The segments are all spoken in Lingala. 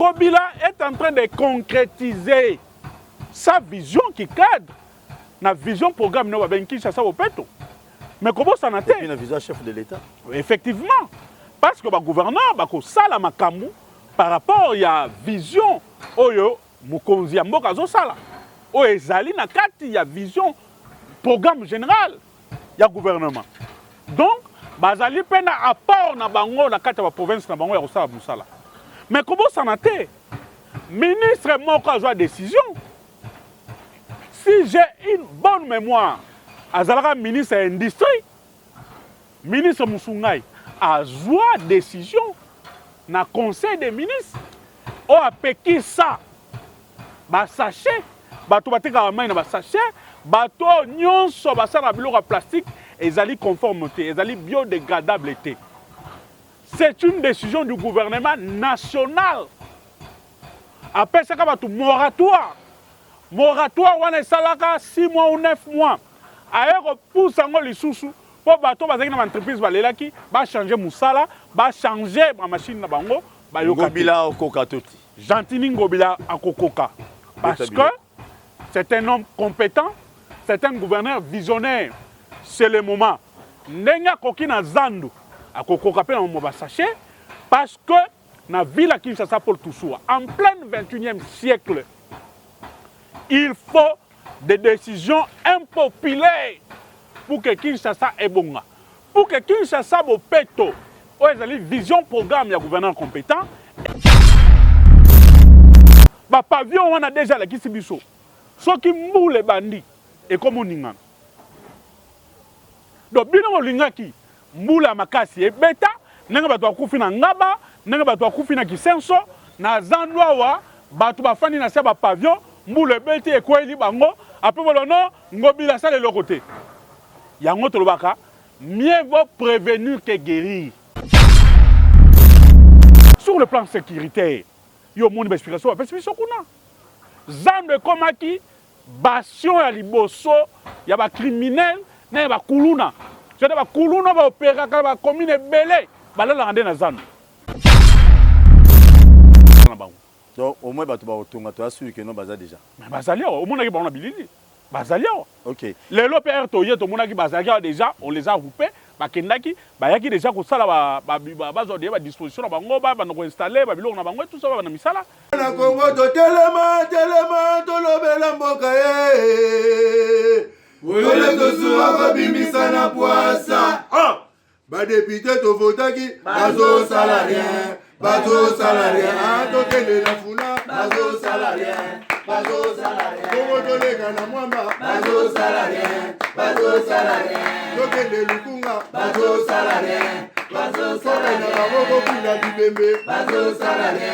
Ngobila est en train de concrétiser sa vision qui cadre la vision programme de Kinshasa au Peto. Mais comment ça n'a été? Une vision chef de l'État. Effectivement. Parce que le gouverneur va sala makamu par rapport à la vision oyo mokonzi ya mboka zo sala. O ezali na kati ya vision programme général ya gouvernement. Donc bazali pena apport na bango na kati ya province na bango ya kosala musala. Mais comment ça n'a été? Ministre moko a décision. Si j'ai une bonne mémoire, azalaka ministre de l'industrie, ministre Moussoungaï a joué décision dans le conseil des ministres. On a péqué ça. Ba sachet, bato bateka main na ba sachet, bato nyonso basala biloko plastique ezali conformité, ezali biodégradabilité. C'est une décision du gouvernement national. Après ça bato moratoire. Moratoire wana esalaka 6 mois ou 9 mois. Ailleurs pour sango lisusu pour bato bazaki na entreprise balelaki ba changer musala, ba changer ma machine na bango, ba yoka Ngobila okoka toti. Gentini Ngobila akokoka. Parce que c'est un homme compétent, c'est un gouverneur visionnaire. C'est le moment. Ndenga koki na zandu akokoka pe na mo ba sachet parce que na ville à Kinshasa pour tout soit en plein 21e siècle. Il faut des décisions impopulaires pour que Kinshasa est bon. Pour que Kinshasa bo peto, o ezali vision programme ya gouverneur compétent. Ba pavillon on a déjà la kisibiso. So ki moule bandi et comme on ninga. Donc bino lingaki moule makasi e beta, nenga bato akufi na ngaba, nenga bato akufi na kisenso, na zandwa wa bato bafani na ba pavillon. Moule beti et quoi il bango après voilà non Ngobila ça de l'autre côté yango tolobaka mieux vaut prévenir que guérir. Sur le plan sécuritaire yo monde explication parce que sokuna zambe komaki bastion ya liboso ya ba criminel na ba kuluna c'est ba kuluna ba opéra ka ba commune belé balala ngande na zambe. Donc au moins bato ba otonga to asuri que non baza déjà. Mais bazalia au monde qui ba on abilité. Bazalia. OK. Les lopères toye to monde qui bazalia déjà on les a groupés ba kendaki ba yaki déjà ko sala ba bazo de ba disposition na bango ba ko installer ba biloko na bango tout ça ba na misala. Na Congo to telema to lobela mboka eh. Wele to suwa ko bimisa na poisa. Ah! Ba député to votaki bazo salarié. Bazo salarié, to tele la funa, bazo salarié, bazo salarié. Kongo to lega na mwamba, bazo salarié, to tele lukunga, bazo salarié, na baboko pila bibembe, bazo salarié,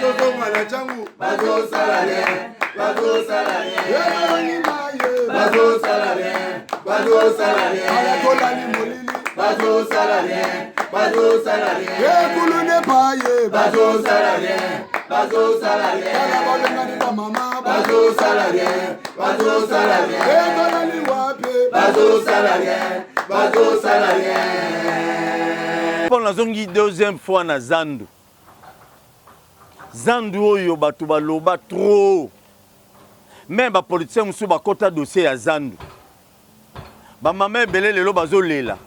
to tonga na changu, bazo salarié, bazo salarié, ala kola ni molili, bazo salarié. Bazo salarié, kulu ne paye. Bazo salarié, kala balengani na mama. Bazo salarié, tolali wape. Bazo salarié. Pour la zongi deuxième fois na Zandu. Zandu oyo bato baloba trop. Même ba politicien musu ba kota dossier ya Zandu. Ba mama belé lelo bazo lela.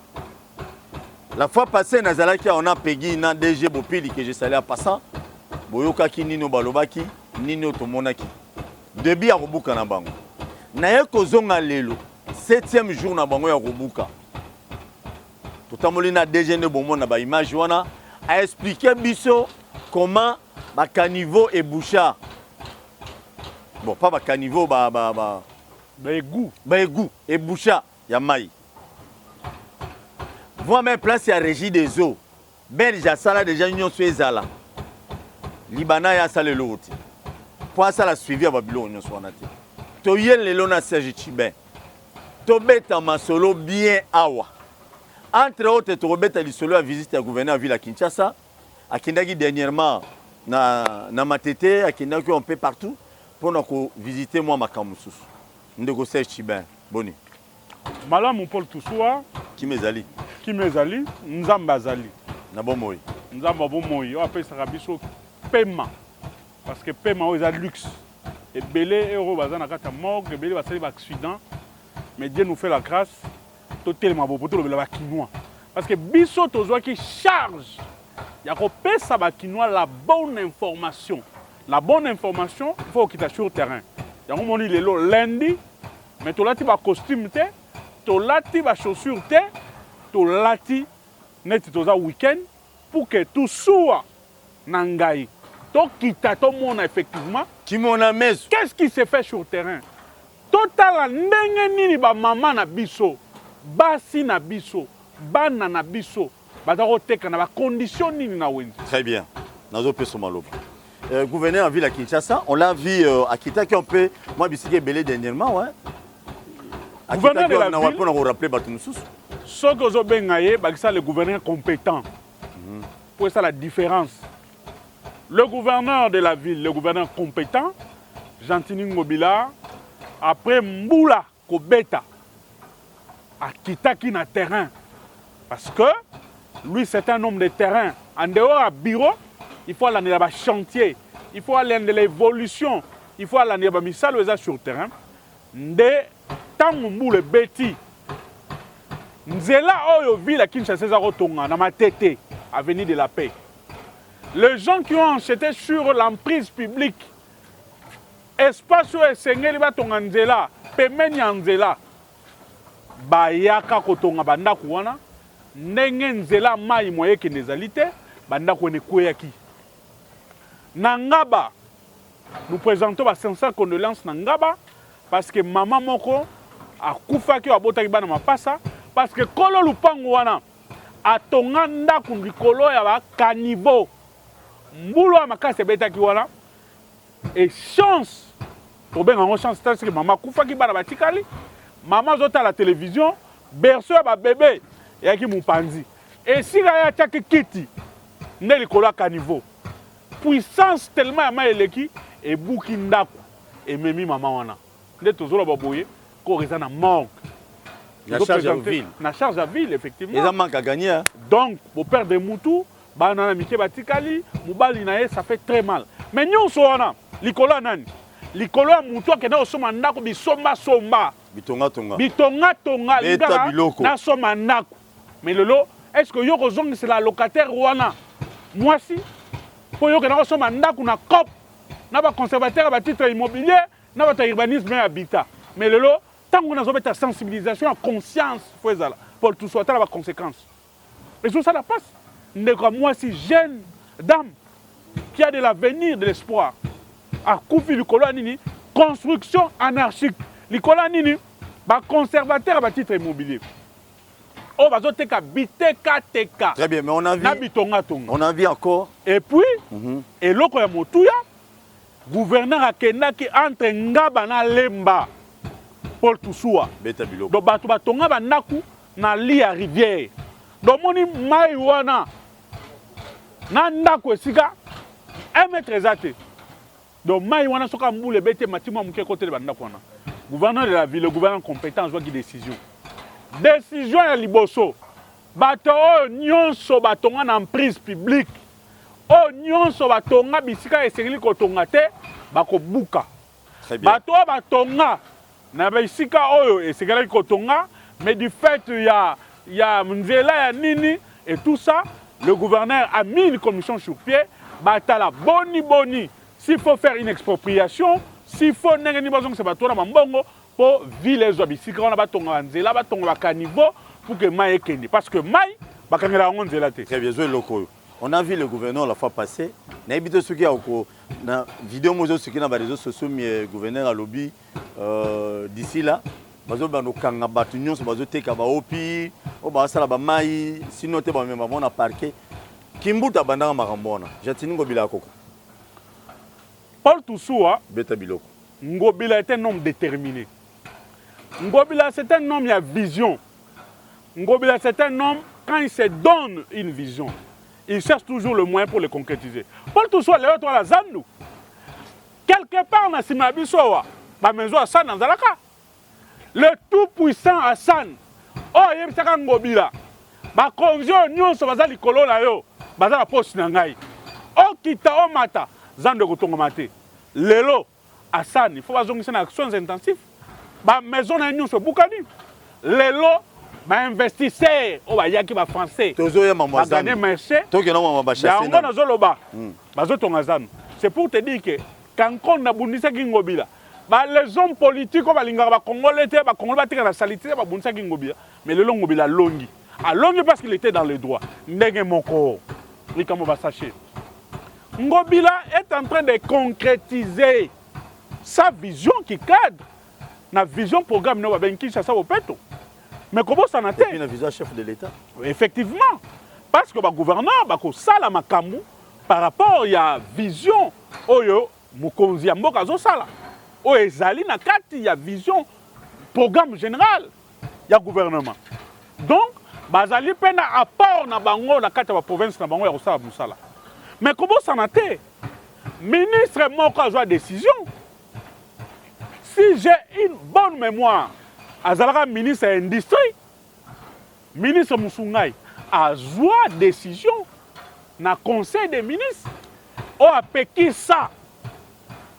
La fois passée, on a payé un DG Bopili que je salais à passant. Boyoka ki nino balobaki, nino tomonaki. Debi a robuka na bango. Na kozonga lelo, 7e jour na bango ya robuka. Totamoli na DG ne bon na ba image wana a expliqué biso comment ba caniveau et bouchard. Bon, pas ba caniveau ba égout et bouchard ya mai. Voix même place à régie des eaux. Belge à sala déjà union suezala. Libana ya sala l'autre. Pour ça la suivi à Babylone union soanati. Toyel le lona Serge Chibin. Tobeta masolo bien awa. Entre autres tobeta li solo à visiter à gouverneur ville à Kinshasa. À Kindaki dernièrement na Matete, à Kindaki on peut partout pour nous visiter moi makamusus. Ndeko Serge Chibin. Boni. Malamu Paul Toussoua Kimezali. Kimezali, Nzamba Zali. Na bomoi. nzambe abomoyi oyo apesaka biso paiement parce que paiement oyo eza luxe ebele oyo baza na kati ya morgue ebele basali baaccident mais Dieu nous fait la grâce totelema bopo tolobela bakinois parce que biso tozwaki charge ya kopesa bakinois la bonne information. La bonne information, il faut okita sur terrain. Yango moni lelo lundi mais tolati ba costume te tolati ba chaussure te tolati neti toza week-end pour que tout soit nangai. Tokita tomona effectivement kimona meso. Qu'est-ce qui se fait sur terrain? Totala ndenge nini ba mama na biso, basi na biso, bana na biso, bazako teka na ba condition nini na wenzi. Très bien. Nazo peso maloba. Gouverneur en ville à Kinshasa, on l'a vu à Kitaki un peu. Moi, je suis belé dernièrement, ouais. À Gouverneur Kitaki, de la ville, on a rappelé Batumoussous. Ce que je bengaye, c'est le gouverneur compétent. Pour ça la différence. Le gouverneur de la ville, le gouverneur compétent, Gentini Ngobila, après Mboula Kobeta, à Kitaki na terrain. Parce que lui, c'est un homme de terrain. En dehors à bureau, il faut aller dans le chantier, il faut aller dans l'évolution, il faut aller dans le missal sur le terrain. De tant Mboula Beti, Nzela Oyo ville à Kinshasa Zarotonga, dans ma tête, avenue de la paix. Les gens qui ont acheté sur l'emprise publique, espace où Seigneur va tonga Nzela, pemeni Nzela, bayaka kotonga banda kuwana, ndenge Nzela mai moye ke nezalité, banda kone koyaki. Nangaba, nous présentons ma sincère condoléance Nangaba parce que maman moko a kufaki wa bota kibana mapasa parce que kolo lupango wana atonga ndaku likolo ya ba caniveau mbulu ya makasi betaki wana et chance to benga ngo chance parce que maman kufaki bana batikali maman zota la télévision berceau ya ba bébé yaki mupanzi et si ga ya taki kiti ne likolo ya caniveau puissance tellement ya maeleki et buki ndaku et memi maman wana nde tozola baboye ko reza na manque. La charge à ville. La charge à ville, effectivement. Ils ont manqué à gagner. Hein? Donc, pour perdre des moutous, banana mike batikali, mubali nae, ça fait très mal. Mais nous sommes likola nani. Likola moutou qui na osoma ndako bisomba somba. Bitonga tonga. Bitonga tonga. Beta biloko. Na soma ndako. Mais lolo, est-ce que yoko zong c'est la locataire wana? Moi si. Pour yoko na osoma ndako na cop. Na ba conservateur ba titre immobilier, na ba urbanisme habitat. Mais lolo, tant qu'on a une sensibilisation, une conscience, pour tout soit la conséquence. Et tout ça la passe. Moi, si jeune dame qui a de l'avenir, de l'espoir, à Koufi Lukolanini, construction anarchique. Lukolanini, conservateur à titre immobilier. Oh, bazoteka biteka teka. Très bien, mais on a vu. On a vu encore. Et puis, et l'autre Motouya, gouverneur a Kenaki entre Ngaba na Lemba. Paul Toussoua. Donc bato batonga banaku na li ya rivière. Donc moni mai wana na ndako esika 1 mètre exact. Donc mai wana soka mbule bete matima muke côté de bandako wana. Gouverneur de la ville, le gouverneur compétent joue qui décision. Décision ya liboso. Bato nyonso batonga na emprise publique. O nyonso batonga bisika esengeli kotonga te bakobuka. Très bien. Bato batonga na bisika oyo esekala kotonga mais du fait ya Nzela ya nini et tout ça le gouverneur a mis une commission sur pied batala boni s'il faut faire une expropriation s'il faut nengeni bazong se batona mambongo pour ville zo bisika on batonga Nzela batonga caniveau pour que mai ekende parce que mai bakangela ngo Nzela te. Très bien, zo loko. On a vu le gouverneur la fois passée. Na habité ce qui a au na vidéo mozo ce qui na réseaux sociaux mais gouverneur à lobby d'ici là bazo bano kanga batu nyonso bazo teka ba opi o ba sala ba mai sinon te ba même on a parqué kimbuta bandanga makambona Jatini Ngobila koko Paul Toussoua beta biloko Ngobila est un homme déterminé. Ngobila c'est un homme qui a vision. Ngobila c'est un homme quand il se donne une vision il cherche toujours le moyen pour le concrétiser. Paul Toussoua, toi la Zandu. Quelque part, dans Simabisoa, la maison Hassan dans Zalaka. Le tout-puissant Hassan, oh, il y a un Ngobila. Ma conviction, nous sommes à l'école là, baza na poste na ngai okita omata zando ekotongama te lelo asani fo bazongisa na actions intensives bamaison na nyonso ebukani lelo bainvestisseur oyo bayaki bafrançais bagane marché yango nazoloba bazotonga zanu. C'est pour te dire que quand na bundisaki ngobila les hommes politiques oyo balingaka bacongolais te bacongolais batika na salité babundisaki ngobila mais lelo ngobila alongi parce qu'il était dans les droits ndenge moko likambo basache ngobila est en train de concrétiser sa vision qui cadre na vision programme na babenki ça bopeto. Mais comment ça n'a été? Une vision chef de l'État. Effectivement, parce que le gouverneur bako sala makambu par rapport à vision oyo mukonzi mboka zo sala. O ezali na kati ya vision programme général ya gouvernement. Donc bazali pena apport na bango na kati ya province na bango ya kosala musala. Mais comment ça n'a été? Ministre moko a décision. Si j'ai une bonne mémoire, azalaka ministre de l'industrie, ministre Musungai, a joué décision na conseil des ministres. O apeki ça,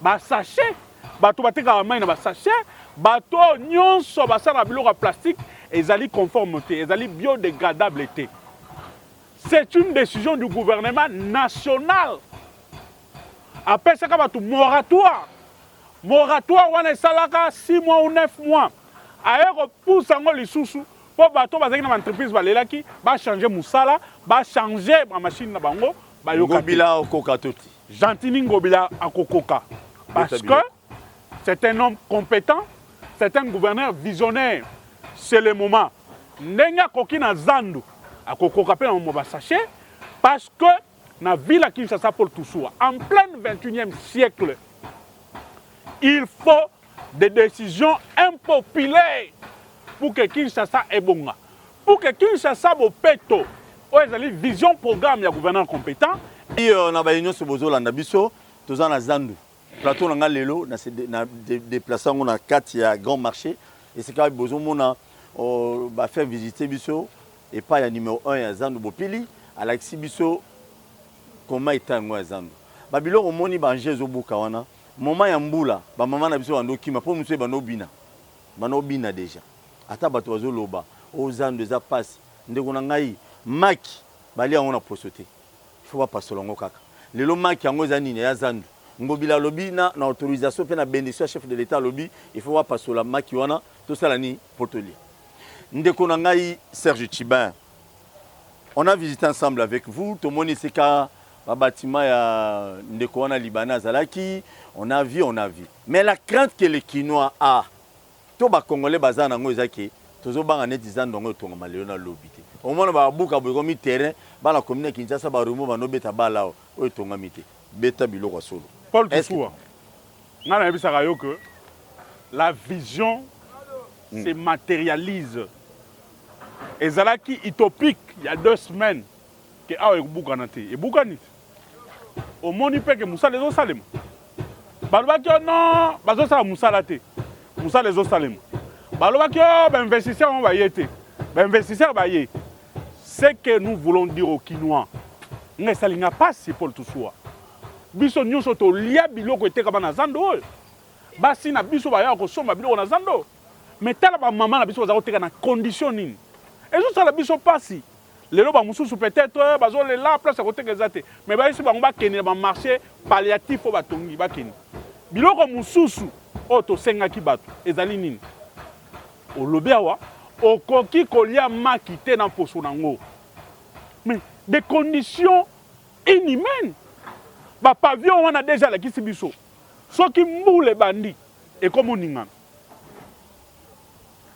ba sachet, bato batika ba main na ba sachet, bato nyonso basala biloko plastique, ezali conformité, ezali biodégradable été. C'est une décision du gouvernement national. Après ça, bato moratoire. Moratoire wana esalaka 6 mois ou 9 mois. Ailleurs pour sango lisusu po bato bazaki na entreprise balelaki ba changer musala, ba changer ma machine na bango, ba yoka ngobila okoka toti. Gentini ngobila akokoka. Parce que c'est un homme compétent, c'est un gouverneur visionnaire. C'est le moment. Nenga koki na zandu akokoka pe na ba sachet parce que na ville à Kinshasa Paul Toussoua en plein 21e siècle. Il faut des décisions impopulaires pour que Kinshasa ait bon. Pour que Kinshasa bopeto, une vision programme, il y a gouverneur compétent. Et on a une union sur Landa Bisso, tous en Zandu. Plateau on a lelo, na déplaçant on a 4 il y a grand marché et c'est quand même besoin on va faire visiter Bisso et pas il numéro 1 il y a Zandu Bopili à l'Axi Bisso comment est un Zandu. Babylone au moni banje zo bukawana. Moment ya mbula ba mama na biso bando kima po muso bano bina déjà ata bato bazo loba o zando za passe ndeko na ngai maki bali yango na posote il faut pas passer longo kaka lelo maki yango za nini ya zando ngobila lobi na autorisation pe na bénédiction chef de l'état lobi il faut pas passer la maki wana to sala ni portolier ndeko na ngai Serge Chibin on a visité ensemble avec vous to moni seka ba bâtiment ya ndeko wana Libanais zalaki. On a vu. Mais la crainte que les Kinois a, tous les Congolais basés en Angola, c'est que tous les gens qui ont été malheureux dans l'obité. Au moment où on a beaucoup de terrain, la commune qui Kinshasa a remué un bêta bala ou est tombé mité. Bêta bilo quoi solo. Paul Toussoua, on a vu ça que la vision se matérialise. Et Zalaki utopique il y a 2 semaines que a eu Boukanate et Boukanit. Au monde il peut que Moussa les autres salem. Balobaki non, bazo sala musala te. Musa les Osalem. Balobaki ben investisseur on va y être. Ben investisseur va y. Ce que nous voulons dire aux Kinois, ne salinga pas si Paul Toussoua. Biso nyonso to lia biloko eteka bana zando. Basi na biso ba ya ko somba biloko na zando. Mais tala ba maman na biso za teka na condition nini. Ezo sala biso pasi. Lelo ba mususu peut-être bazo le la place à côté exacte. Mais ba ici ba ngba kene ba marché palliatif o ba tongi ba kene. Biloko mususu o to senga ki bato ezali nini. O lobiawa okoki kolia makite na poso nango. Mais des conditions inhumaines. Ba pavillon on a déjà la kisi biso. Soki mbule bandi et comme oninga.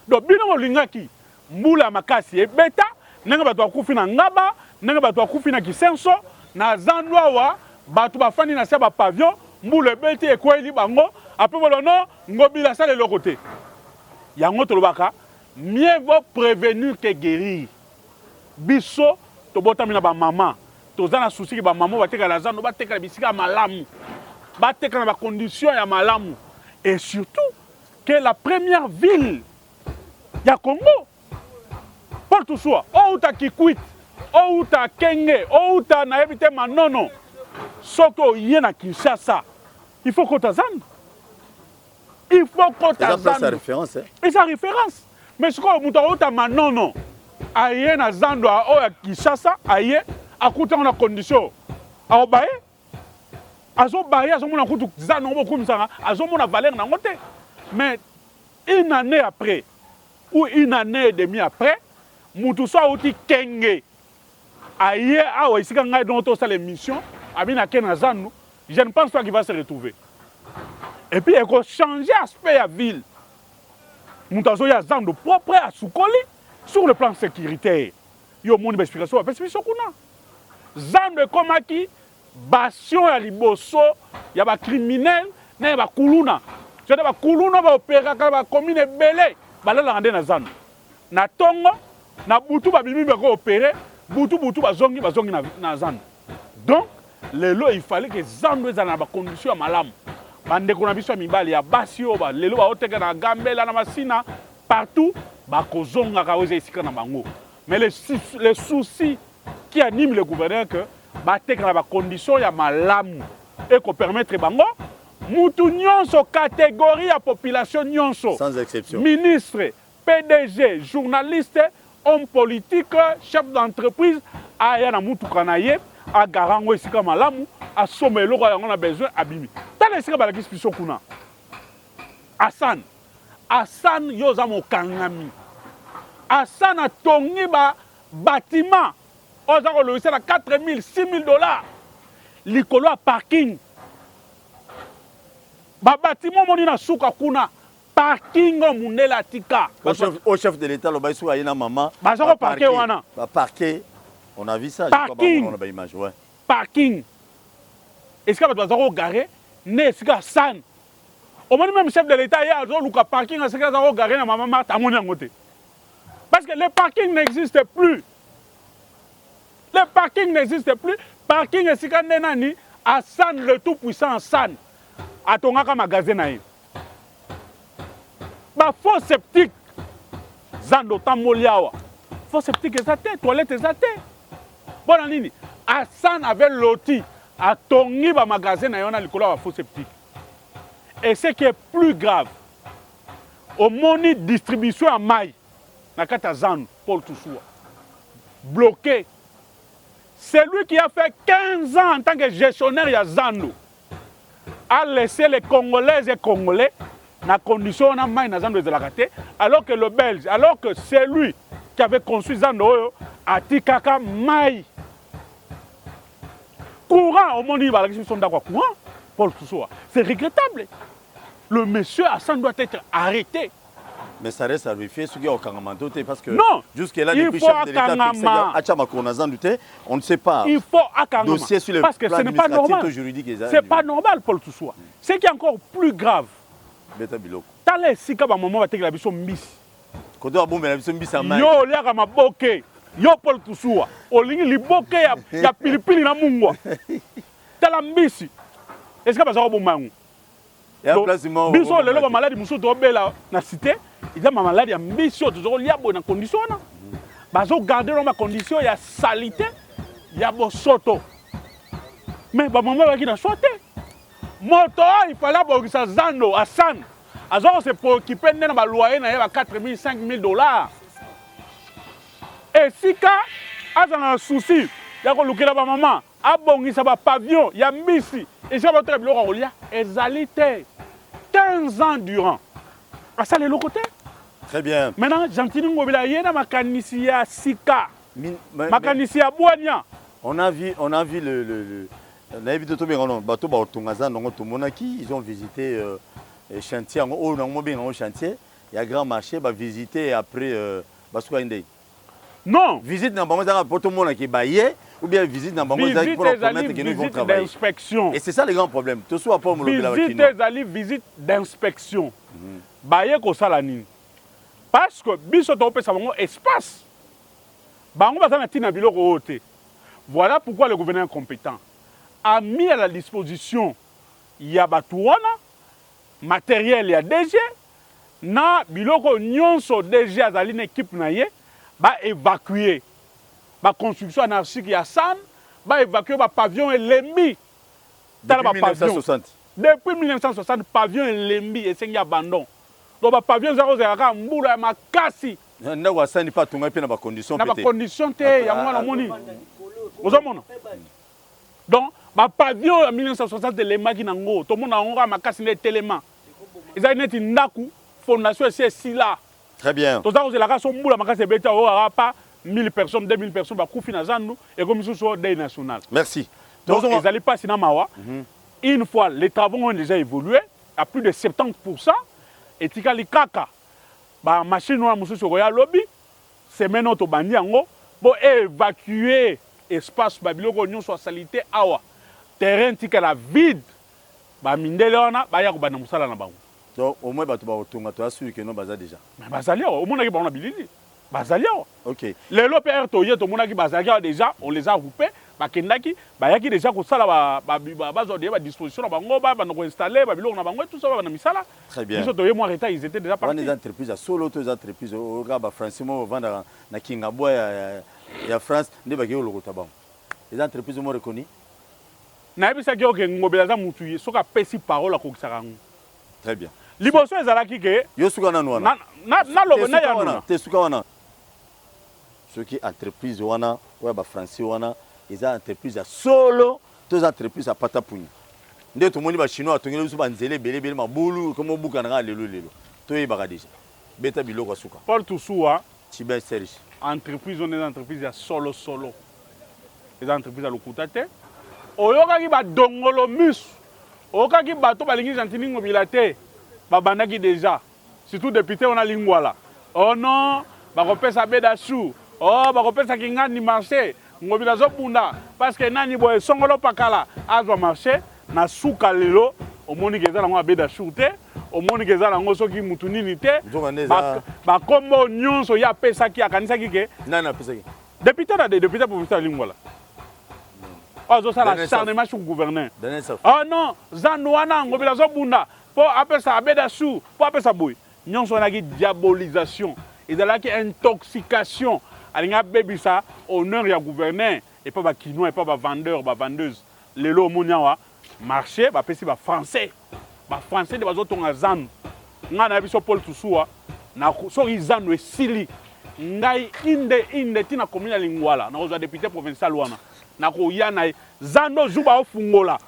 Donc bino molingaki mbula makasi e beta nanga bato akufi na ngaba nanga bato akufi na kisenso na zandwa wa bato bafani na se ba pavillon mbule beti e kweli bango après bolono ngobila sa le côté. Yango tolobaka mieux vaut prévenir que guérir. Biso to botamina ba maman toza na souci ba maman bateka la zando bateka bisika malamu bateka na ba condition ya malamu et surtout que la première ville ya Congo Paul Toussoua, oh ta Kikwit, outa kenge outa na yebite manono soko yé na Kinshasa il faut que t'azande il faut que t'azande sa référence et sa référence mais ce que muta outa manono aye na zando o ya Kinshasa aye akuta na condition a baye azo baye azo mona kutu zano mo kumsanga azo mona valeur na ngote mais une année après ou une année et demie après mutu so outi kenge aye awa isika ngai donc to ça l'émission abina kena zanu je ne pense pas qu'il va se retrouver et puis il faut changer aspect à ville mutazo ya zando propre à Soukoli sur le plan sécuritaire yo moni explication parce que kuna zando komaki bastion ya liboso ya ba criminel na ba kuluna c'est ba kuluna ba opéra ka ba commune belé balala rande na zando na tongo na butu ba bimi ba ko opérer butu bazongi na zando donc lelo il fallait que zando ezala na ba condition ya malamu bande ko na biso mibali ya basi oba lelo ba oteka na gambela na masina partout ba kozonga ka oze esika na bango mais le souci qui anime le gouverneur que ba teka na ba condition ya malamu et ko permettre bango mutu nyonso catégorie ya population nyonso sans exception ministre PDG journaliste homme politique, chef d'entreprise, aya na mutuka na ye, a garango esika malamu, a somelo ko yango na besoin abimi. Tala esika ba la kispiso kuna. Hassan yoza mo kangami. Hassan a tongi ba bâtiment. Oza ko loisa na 4 000, 6 000 $. Likolo a parking. Ba bâtiment moni na suka kuna. Parking munela tika. Au chef de l'État, le baïsou a une maman. Bazoko parquet wana. Parquet. On a vu ça. Parking. On a image, ouais. Parking. Est-ce que bazoko garé né sika san. Au moins même chef de l'État ya zo luka parking à sika bazoko garé na maman Martha moni ngote. Parce que le parking n'existe plus. Le parking n'existe plus. Parking est sika nani à San le tout puissant San. Atongaka magasin na ye. Ba faux sceptique zando tamoliawa faux sceptique ezate toilette ezate bona nini Hassan avait loti a tongi ba magasin na yona likolo ba faux sceptique et ce qui est plus grave au moni distribution à maille na kata zando Paul Tousoua bloqué c'est lui qui a fait 15 ans en tant que gestionnaire ya zando a laissé les Congolaises et Congolais na condition na mai na zando de la raté alors que le Belge alors que c'est lui qui avait construit zando a tikaka mai courant au monde il va la sont d'accord courant Paul Tousoua c'est regrettable le monsieur Hassan doit être arrêté mais ça reste à vérifier ce qui est au Kangamanto parce que non jusque-là depuis chef de l'État on ne sait pas il faut à dossier sur le parce que ce n'est pas normal c'est pas normal Paul Tousoua ce qui est encore plus grave Beta biloko. Tala sika ba maman bateki la biso mbisi. Koto abombe la biso mbisi amai. Yo liaka maboke. Yo Paul Tousoua. Olingi liboke ya pilipili na mungwa. Tala mbisi. Est-ce que bazako bomangu? Ya place mo. Biso lelo ba maladi muso to bela na cité. Il a ma maladie ya mbisi to lia bo na condition na. Bazo garder dans ma condition ya salité ya bosoto. Mais ba maman ba ki na sote. Moto, il fallait que ça zando, Hassan. Alors, c'est pour occuper de loyer à 4 000, 5 000 $. Et si quand, il y a un souci, il y a un maman, il y a un pavillon, il y a un missi, et ça va être il y a exalité 15 ans durant. Ça, c'est le côté. Très bien. Maintenant, j'entends il y a un mécanicien Sika, mécanicien Boignan. On a vu le ils ont visité chantier, chantier, il y a grand marché, visité après non. Visite dans le qui baillé ou bien visite dans le pour permettre qu'ils vont travailler. Et c'est ça le grand problème. Tout soit pas visite d'inspection. Baillé ko salanine. Parce que biso to pesa bango espace. Bango bazana tina biloko ote. Voilà pourquoi le gouvernement compétent a mis à la disposition Yabatouana, matériel ya DG, na biloko nyonso DG azali une équipe na ye, ba évacuer. construction anarchique ya san évacuer pavillon elembi depuis 1960 depuis 1960 pavillon elembi esengi abandon donc pavillon ezalaka ozalaka mbula ya makasi ndako asani mpe atongai mpe na bacondition na bacondition te yango wana omoni ozomona donc pavillon ya 1960 elemaki nango tomona yango kaka makasi nde etelema ezali neti ndaku fondation esi esila très bien toza kozelaka so mbula makasi ebeti oyokaka pa 1000 personnes 2000 personnes bakufi na zandu ekomi susu deuil national merci donc ezali mpasi na mawa une fois les travaux ont déjà évolué à plus de 70% etikali kaka bamachine wana mosusu okoya lobi semaine oyo tobandi yango po évacuer espace babiloko nyonso ya salite awa terrain tikala vide bamindele wana baya kobanda mosala na bango donc au moins bato bakotonga toasuri ke no baza déjà mais bazali awa omonaki bango na bilili bazali awa ok lelo mpe ere toye tomonaki bazalaki awa déjà on les a groupés bakendaki bayaki déjà kosala bazwa de badisposition na bango babanda koinstalle babiloko na bango tout ça babanda misala très bien biso toye mwa retard ils étaient déjà partis wana eza entreprise ya solo to eza entreprise oyoka bafrançais mo bavandaka na kingabwa ya france nde bakei kolokota bango eza entreprise mo reconi nayebisaki oke ngobela aza mutu ye soki apesi parole akokisaka yango très bien liboso ezalaki ke yo suka nanu wana nalobe nayanona te suka wana soki entreprise wana oyo ya bafrançais wana eza entreprise ya solo to eza entreprise ya pata punya nde tomoni bachinois atongeli biso banzela ebelebele mabulu komo obukanaka lelo toyebaka deja beta biloko ya suka paul tusuwa chiben serge entreprise wana eza entreprise ya solo eza entreprise ya lokuta te oyokaki badongolo misu oyokaki bato balingi gentili ngobila te babandaki déjà surtout député wana lingwala oh non bakopesa bedasu oh bakopesaki ngani marché ngobila azobunda parce que nani boye songolo pakala azwa marché na suka lelo omoni ke eza nango abedasu te omoni ke eza nango soki mutu nini te bakombo nyonso ye apesaki akanisaki ke nani apesaki député na député provincial lingwala azosala acharnement sur gouverneur oh non zandu wana ngobila azobunda po apesa abedasu po apesa boye nyonso wanaki diabolisation ezalaki intoxication alingi abebisa honneur ya gouverneur epa bakinois epa bavendeur bavendeuse lelo omoni awa marché bapesi bafrançais nde bazotonga zandu ngai nayebi so paul tusuwa soki zandu esili ngai inde ntina komini ya lingwala nakozwa député provincial wana nakoya na ye zandu ozu baofungola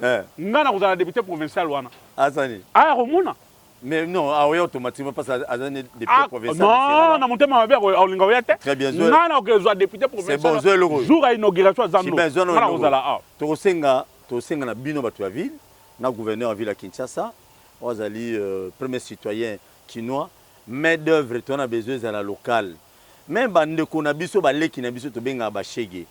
ngai nakozala député provincial wana asani aya komona mais non aoya automatiquement parce que azani député provincial non na motema mabe aolinga oya te très bien ngai nakozwa député provincial jour ya inauguration ya zandu ngai nakozala awa tokosenga na bino bato ya ville na gouverneur ya ville ya Kinshasa oyo azali premier citoyen kinois main d'œuvre tona besoin ezala local même bandeko na biso baleki na biso tobengaka bashege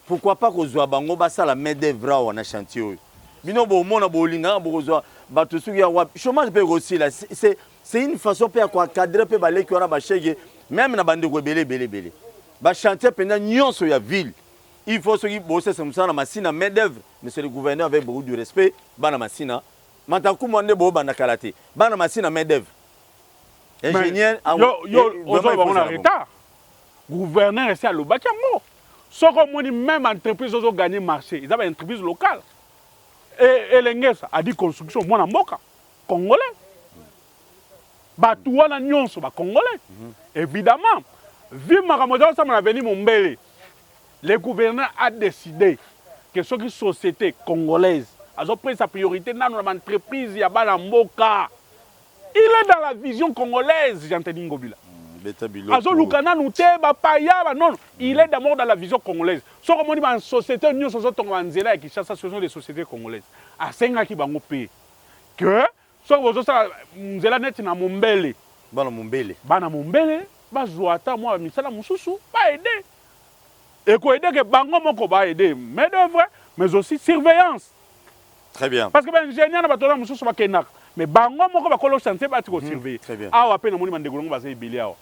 pourquoi pas kozwa bango basala main d'œuvre awa na chantier oyo bino bomona bolingaka bokozwa bato soki ya wapi chômage mpe ekosila c'est une façon mpe ya koencadre mpe baleki wana bashege même na bandeko ebele bachantier mpenza nyonso ya ville il faut soki bosesa mosala na masina main d'œuvre monsieur le gouverneur avec beaucoup de respect bana masina matakumu nde boobanda kala te bana masina main d'œuvre ingénieur ozoba bango na retard gouverneur esi alobaki yango soki omoni même entreprise ozoganye marché eza baentreprise locale elengesa adi construction mwana mboka congolais bato wana nyonso bacongolais évidemment vu makambo eza osama na veni mombele le gouverneur a décidé que soki société congolaise azoprise sa priorité nano na baentreprise ya bana mboka il est dans la vision congolaise Jean-Teni Ngobila azoluka nanu te bapaya non il est d'abord dans la vision congolaise soki omoni basociété nyonso ozotonga banzela ya Kinshasa ce sont des sociétés congolaises asengaki bango mpe que soki bozosala nzela neti na mombele bana mombele bazwa ata mwa misala mosusu baede ekoede ke bango moko baede main d'œuvre mais aussi surveillance très bien parce que baingénieur na bato na mosusu bakendaka mais bango moko bakolo chantier bati kosurveille awa mpe namoni bandeko longo baza ebele awa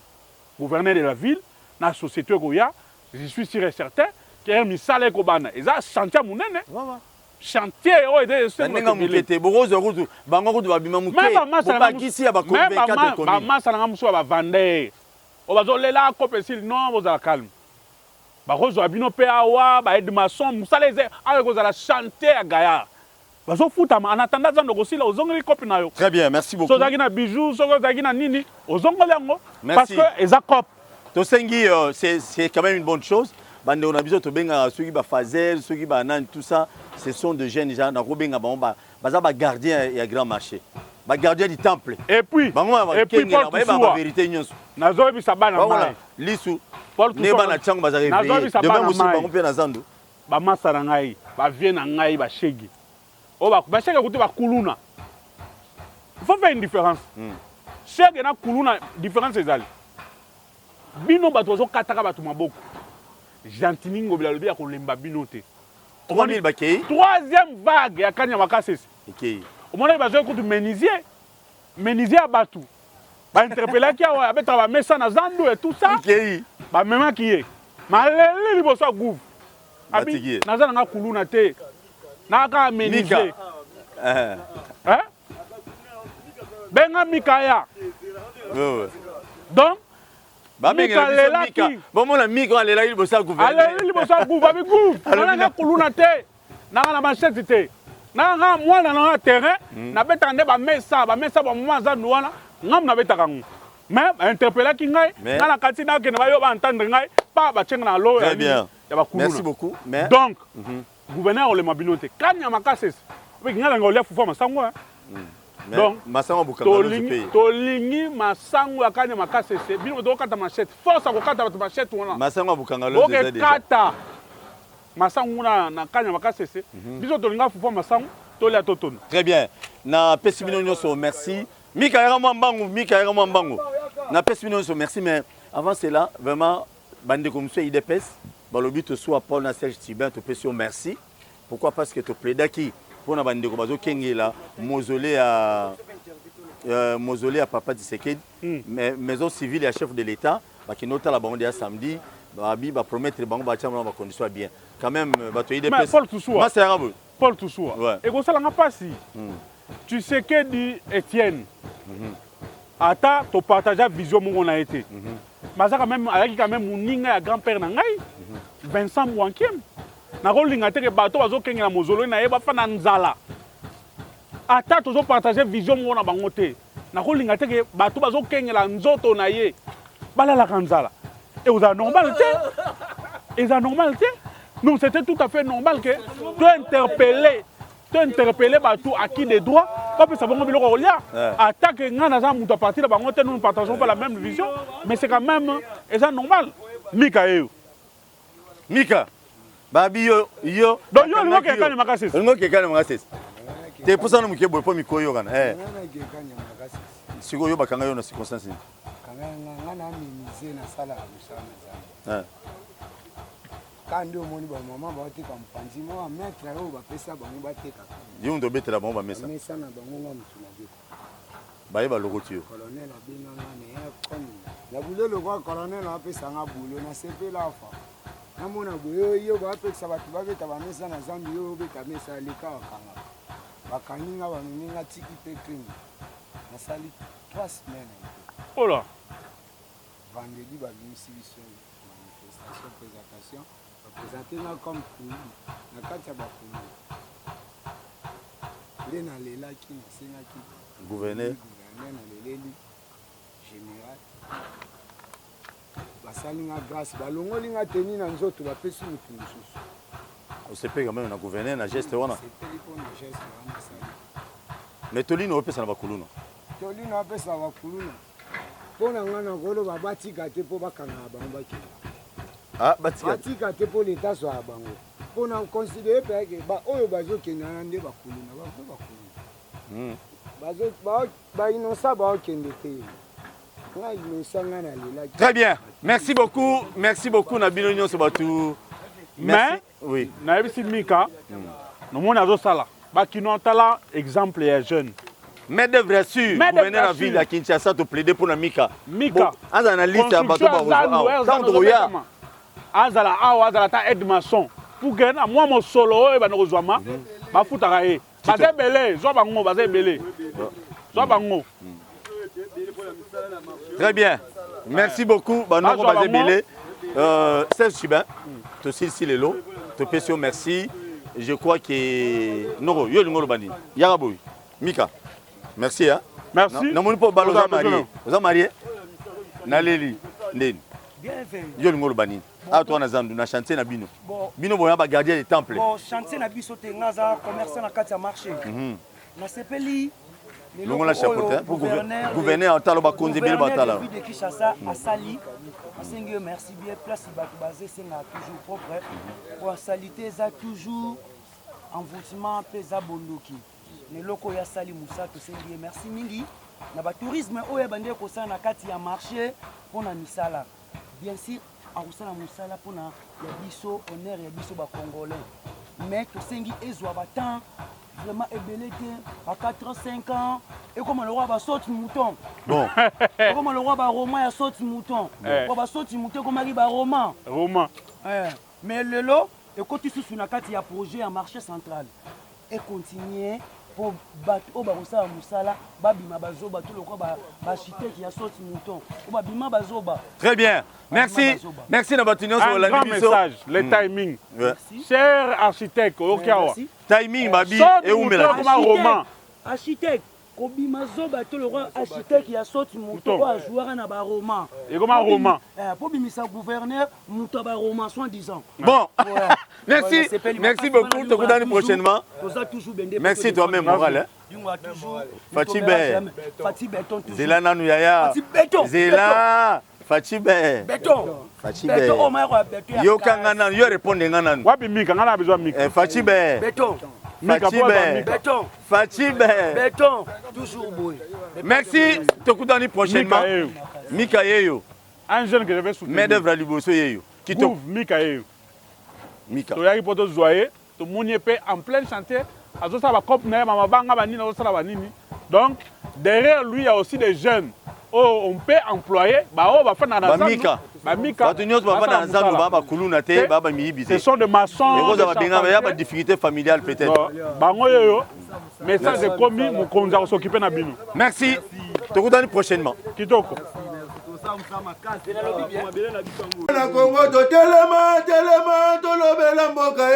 gouverneur de la ville na société ekoya je suis sûr et certain ke misala ekobana eza chantier monene chantier oyo ndenge moke te bokozwa kutu bango kutu babima mokebakisi ya bamasa nanga mosusu ya bavandeur oyo bazolela kope esili non bozala calme bakozwa bino mpe awa baede mason mosala eza awa ekozala chante ya gaillard bazofutama en attendant zando kosila ozongeli kopi na yo. Très bien, merci beaucoup. So ozalaki na bijou soki ozalaki na nini ozongoli yango parce que eza cop. Tosengi c'est quand même une bonne chose. Bande on a besoin de benga ceux qui ba fazel, ceux qui ba nan tout ça, ce sont de jeunes gens na ko benga ba baza ba gardien ya grand marché. Ba gardien du temple. Et puis ba vérité nyonso. Nazo bi sabana mai. Lisu. Ne ba na chango baza réveiller. Demain aussi ba ngompe na zando. Ba masara ngai, ba vie na ngai ba shegi. O ba shegi kuti ba kuluna. Il faut faire une différence. Shegi na kuluna différence ezali. Bino bato zo kataka bato maboko. Gentini ngobela lobi ya kolemba bino te. Comment il bakei? Troisième vague ya kanya makasese. OK. Au moment où bazo kutu menuisier. Menuisier à batou. Ba interpeller ki awa abeta ba mesa na zando et tout ça. OK. Ba mema ki ye. Malele liboso gouv. Abi nazana nga kuluna te. Na ka menuisier. Hein? Benga mikaya. Donc Mika bon mon ami quand elle est là il bosse à gouverner. Allez il bosse à gouverner gouv. Na kuluna te. Na machette te. Na moi na terrain na betande ba mesa ba moi za nouana ngam na betaka ngo. Mais interpeller ki ngai na kati na ke na yo ba entendre ngai pa ba tchenga na lo. Très bien. Merci beaucoup. Mais donc gouverneur le mabinote kanya makasese. Obi ngala ngole fufa masango. Donc masango bukanga no pays. Tolingi masango akanya makasese bino to kata machette force ko kata ba machette wana. Masango bukanga lo déjà. Kata masango na kanya makasese biso tolinga fufa masango tolia totono. Très bien. Na pesi bino nyonso merci. Mika yanga mbango. Na pesi bino nyonso merci mais avant cela vraiment bande comme ça IDPS balobi to soit Paul na Serge Tibin to pesi merci. Pourquoi? Parce que to plaidaki pour na bande ko bazo kengela mausolée à Papa Tshisekedi maison civile et chef de l'État qui nota la bande ya samedi ba promettre bango ba chambre ba condition bien quand même ba to IDPS. Mais Paul Toussoua. Paul Toussoua. Ouais. Et go sala nga pasi. Tu sais que dit Étienne. Ata to partager vision mon a été. Maza quand même avec quand même moninga ya grand-père na ngai. Vincent Mwankiem. Na ko linga te ke bato bazo kengela mozolo na yeba fa na nzala. Ata to zo partager vision mon na bango te. Na ko linga te ke bato bazo kengela nzoto na ye. Balala kanzala. Et vous avez normalité. Et ça normalité. Non, c'était tout à fait normal que tu interpeller bateau acquis des droits. Comme ça va nous dire attaque ngana za muta partir là nous ne partageons pas la même vision, mais c'est quand même et ça normal. Mika babi yo donc yo ngo ke kani makasese. Ngo ke kani makasese. Te posa no mukebo po mikoyo kana. Siko yo bakanga yo na circonstance. Ngana mimize na sala busana. Kandi omoni ba mama ba teka mpanzi mo maître yo ba pesa bango ba teka. Yo ndo betela bango ba mesa. Mesa na bango ngam tuna be. Ba yeba lokoti yo. Colonel abina ngane ya komi. La bulelo kwa colonel a pesa nga bulo na sepe la fa. Na mona boyo yo ba pesa ba tuba beta ba mesa na zambi yo beta mesa lika wakanga. Bakaninga ba mininga tiki pe crime. Na sali 3 semaines. Oh là. Vendredi ba bimisi biso manifestation présentation. Présenté comme Koulou, na kati ba Koulou. Le na lela ki na sena ki gouverneur na leleli général. Basali nga grâce balongoli nga teni na nzoto ba pesi mutu mususu. On se paye quand même na gouverneur na geste wana. C'est téléphone na geste wana sali. Mais tolino opesa na ba Koulou no. Tolino opesa ba Koulou no. Pona ngana golo ba batika te po bakanga bango bakela. Ah, batika te pour l'état so abango. Pour na considérer que ba oyo bazo kenda nde bakuluna ba bakuluna. Bazo ba innocent ba okende te. Na innocent na lela. Très bien. Merci beaucoup na bino nyonso batu. Mais oui. Na ebisi Mika. No mona zo sala. Ba kinotala exemple ya jeune. Mais de vrai sûr, gouverneur la ville à Kinshasa to plaider pour na Mika. Mika. Az analyste ya bato ba rejoindre. Quand ya azala awa azala ta aide maçon pour que na moi mon solo e ba no kozwama ba futaka e ba zebele zo bango ba zebele zo bango. Très bien, merci beaucoup ba no ba zebele Serge Tibin tosili lelo topesi yo merci. Je crois que Noro yo lingolo bani yaraboy Mika merci hein. Merci. Na moni po baloza marié oza marié na leli ndeni yo lingolo bani a toi na zandu na chantier na bino bino boya ba gardien des temples bon chantier na biso te ngaza commerçant na kati ya marché na sepeli longo la chapeauté pour gouverneur atalo ba konzi bele batala de Kinshasa asali asengi merci bien place bato basé senga toujours propre pour salité za toujours envoûtement pesa bondoki ne loko ya sali musato sengi merci mingi na ba tourisme oyo bande ko sana na kati ya marché pona misala bien sûr akusala musala pona ya biso honneur ya biso ba congolais mais to sengi ezwa ba temps vraiment ébélé à 4 ans 5 ans et comme le roi va sauter mouton bon comme le roi va roman ya sauter mouton on va sauter mouton comme ari ba roman mais le lot et quand tu sous na kati ya projet en marché central et continuer pour battre au barosa musala babima bazoba tout le quoi ba architecte ya sauter mouton ou babima bazoba très bien merci merci na batunyo sur la message le timing cher architecte Okawa timing babi et umela roman architecte kobima zoba to le roi architecte ya sauter mouton ko jouera na ba roman et comme un roman pour bimisa gouverneur mouton ba roman soit disant bon merci merci beaucoup te kudani prochainement merci toi-même moral Fatih Béton Zela nanu yaya Zela Fatih Béton yo kanga nanu yo répondre nga nanu wapi Mika ngana besoin Mika Fatih Béton Fatih Béton toujours boy merci te kudani prochainement Mika yeyo un jeune que je vais soutenir mais d'œuvre liboso yeyo qui te Mika yeyo Mika to yaki poto joyer to moni pe en plein chantier azo sa ba cop na mama banga ba nini azo sa ba nini donc derrière lui il y a aussi des jeunes on peut employer ba faire na Mika batunyo ba na nzambe ba kuluna te ba miyibi te ce sont des maçons et roza ba benga ya ba difficulté familiale peut-être bango yoyo message de komi mokonza ko s'occuper na bino merci to kutani prochainement kitoko na Congo totelema tolobela mboka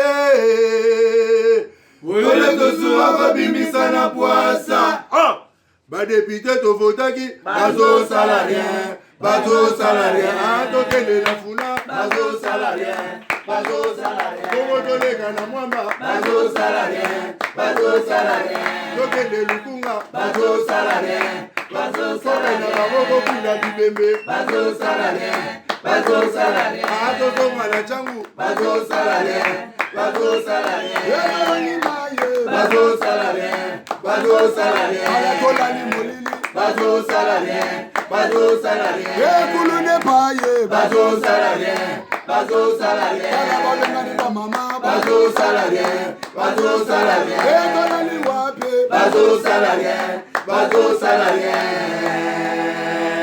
oyole tosuwa kobimisa na poasa badepute tovotaki bazosala rien tokelela funa bazosala rien Congo toleka na mwamba bazosala rien tokende lukunga bazosala rien na baboko kuna bibembe bazosala rien atozonga na changu bazosala rien alakolani molili bazosala rien ekulune paye bazosala rien bana balengani ba mama bazosala rien etolani wape bazosala rien